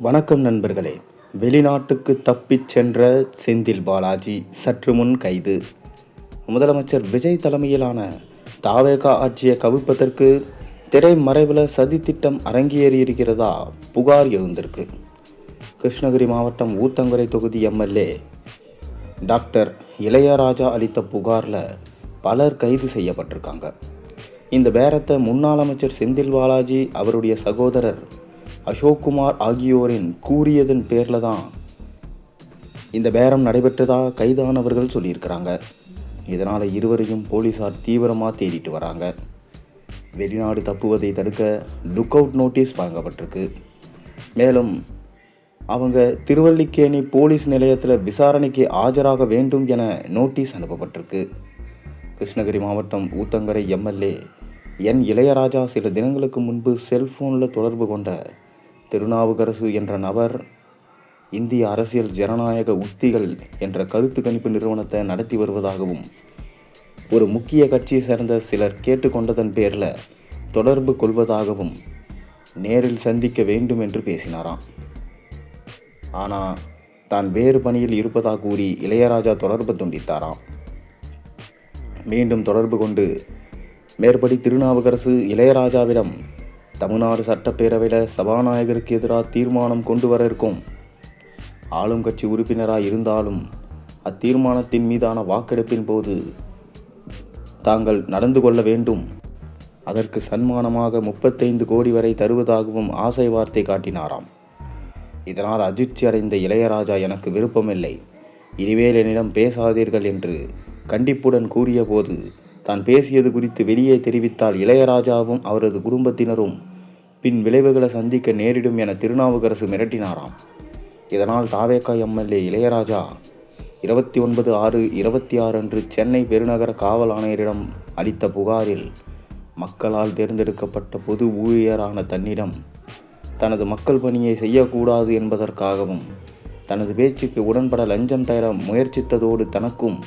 வணக்கம் நண்பர்களே. வெளிநாட்டுக்கு தப்பிச் சென்ற செந்தில் பாலாஜி சற்று முன் கைது. முதலமைச்சர் விஜய் தலைமையிலான தாவேகா ஆட்சியை கவிழ்ப்பதற்கு திரைமறைவில் சதித்திட்டம் அரங்கேறியிருக்கிறதா புகார் எழுந்திருக்கு. கிருஷ்ணகிரி மாவட்டம் ஊத்தங்கரை தொகுதி எம்எல்ஏ டாக்டர் இளையராஜா அளித்த புகாரில் பலர் கைது செய்யப்பட்டிருக்காங்க. இந்த பேரத்தை முன்னாள் அமைச்சர் செந்தில் பாலாஜி, அவருடைய சகோதரர் அசோக்குமார் ஆகியோரின் கூறியதன் பேரில் தான் இந்த பேரம் நடைபெற்றதா கைதானவர்கள் சொல்லியிருக்கிறாங்க. இதனால் இருவரையும் போலீஸார் தீவிரமாக தேடிட்டு வராங்க. வெளிநாடு தப்புவதை தடுக்க லுக் அவுட் நோட்டீஸ் வழங்கப்பட்டிருக்கு. மேலும் அவங்க திருவல்லிக்கேணி போலீஸ் நிலையத்தில் விசாரணைக்கு ஆஜராக வேண்டும் என நோட்டீஸ் அனுப்பப்பட்டிருக்கு. கிருஷ்ணகிரி மாவட்டம் ஊத்தங்கரை எம்எல்ஏ என் இளையராஜா சில தினங்களுக்கு முன்பு செல்போனில் தொடர்பு கொண்ட திருநாவுக்கரசு என்ற நபர் இந்திய அரசியல் ஜனநாயக உத்திகள் என்ற கருத்து கணிப்பு நிறுவனத்தை நடத்தி வருவதாகவும் ஒரு முக்கிய கட்சியை சேர்ந்த சிலர் கேட்டுக்கொண்டதன் பேரில் தொடர்பு கொள்வதாகவும் நேரில் சந்திக்க வேண்டும் என்று பேசினாராம். ஆனால் தான் வேறு பணியில் இருப்பதாக கூறி இளையராஜா தொடர்பு துண்டித்தாராம். மீண்டும் தொடர்பு கொண்டு மேற்படி திருநாவுக்கரசு இளையராஜாவிடம் தமிழ்நாடு சட்டப்பேரவையில் சபாநாயகருக்கு எதிராக தீர்மானம் கொண்டு வர இருக்கும், ஆளும் கட்சி உறுப்பினராக இருந்தாலும் அத்தீர்மானத்தின் மீதான வாக்கெடுப்பின் போது தாங்கள் நடந்து கொள்ள வேண்டும், அதற்கு சன்மானமாக 35 கோடி வரை தருவதாகவும் ஆசை வார்த்தை காட்டினாராம். இதனால் அதிர்ச்சி அடைந்த இளையராஜா, எனக்கு விருப்பமில்லை, இனிமேல் என்னிடம் பேசாதீர்கள் என்று கண்டிப்புடன் கூறிய போது தான் பேசியது குறித்து வெளியே தெரிவித்தால் இளையராஜாவும் அவரது குடும்பத்தினரும் பின் விளைவுகளை சந்திக்க நேரிடும் என திருநாவுக்கரசு மிரட்டினாராம். இதனால் தாவேகா எம்எல்ஏ இளையராஜா 29/6/26 அன்று சென்னை பெருநகர காவல் ஆணையரிடம் அளித்த புகாரில் மக்களால் தேர்ந்தெடுக்கப்பட்ட பொது ஊழியரான தன்னிடம் தனது மக்கள் பணியை செய்யக்கூடாது என்பதற்காகவும் தனது பேச்சுக்கு உடன்பட லஞ்சம் தர முயற்சித்ததோடு தனக்கும்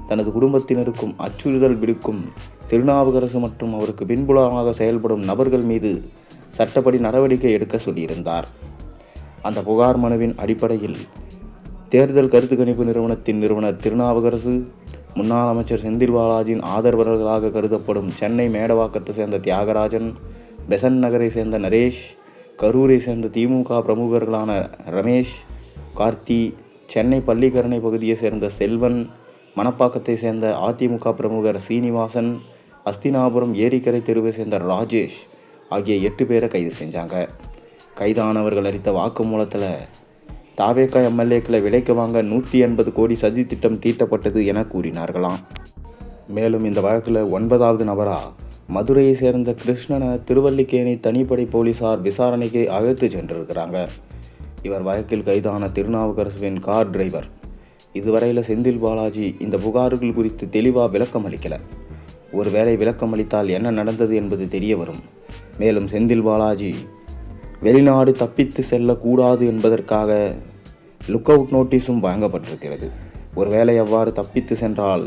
தனது குடும்பத்தினருக்கும் அச்சுறுத்தல் விடுக்கும் திருநாவுக்கரசு மற்றும் அவருக்கு பின்புலமாக செயல்படும் நபர்கள் மீது சட்டப்படி நடவடிக்கை எடுக்க சொல்லியிருந்தார். அந்த புகார் மனுவின் அடிப்படையில் தேர்தல் கருத்து கணிப்பு நிறுவனத்தின் நிறுவனர் திருநாவுக்கரசு, முன்னாள் அமைச்சர் செந்தில் பாலாஜியின் ஆதரவாளர்களாக கருதப்படும் சென்னை மேடவாக்கத்தை சேர்ந்த தியாகராஜன், பெசன்ட் நகரை சேர்ந்த நரேஷ், கரூரை சேர்ந்த திமுக பிரமுகர்களான ரமேஷ், கார்த்தி, சென்னை பள்ளிக்கரணை பகுதியை சேர்ந்த செல்வன், மணப்பாக்கத்தை சேர்ந்த அதிமுக பிரமுகர் சீனிவாசன், அஸ்தினாபுரம் ஏரிக்கரை தெருவை சேர்ந்த ராஜேஷ் ஆகிய 8 பேரை கைது செஞ்சாங்க. கைதானவர்கள் அளித்த வாக்குமூலத்தில் தாவேகா எம்எல்ஏக்களை விலைக்கு வாங்க 180 கோடி சதி திட்டம் தீட்டப்பட்டது என கூறினார்களாம். மேலும் இந்த வழக்கில் 9வது நபராக மதுரையை சேர்ந்த கிருஷ்ணனை திருவல்லிக்கேணி தனிப்படை போலீசார் விசாரணைக்கு அழைத்து சென்றிருக்கிறாங்க. இவர் வழக்கில் கைதான திருநாவுக்கரசுவின் கார் டிரைவர். இதுவரையில் செந்தில் பாலாஜி இந்த புகார்கள் குறித்து தெளிவாக விளக்கம் அளிக்கலை. ஒருவேளை விளக்கம் அளித்தால் என்ன நடந்தது என்பது தெரிய வரும். மேலும் செந்தில் பாலாஜி வெளிநாடு தப்பித்து செல்லக்கூடாது என்பதற்காக லுக் அவுட் நோட்டீஸும் வழங்கப்பட்டிருக்கிறது. ஒருவேளை அவ்வாறு தப்பித்து சென்றால்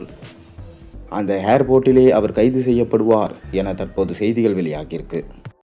அந்த ஏர்போர்ட்டிலே அவர் கைது செய்யப்படுவார் என தற்போது செய்திகள் வெளியாகியிருக்கு.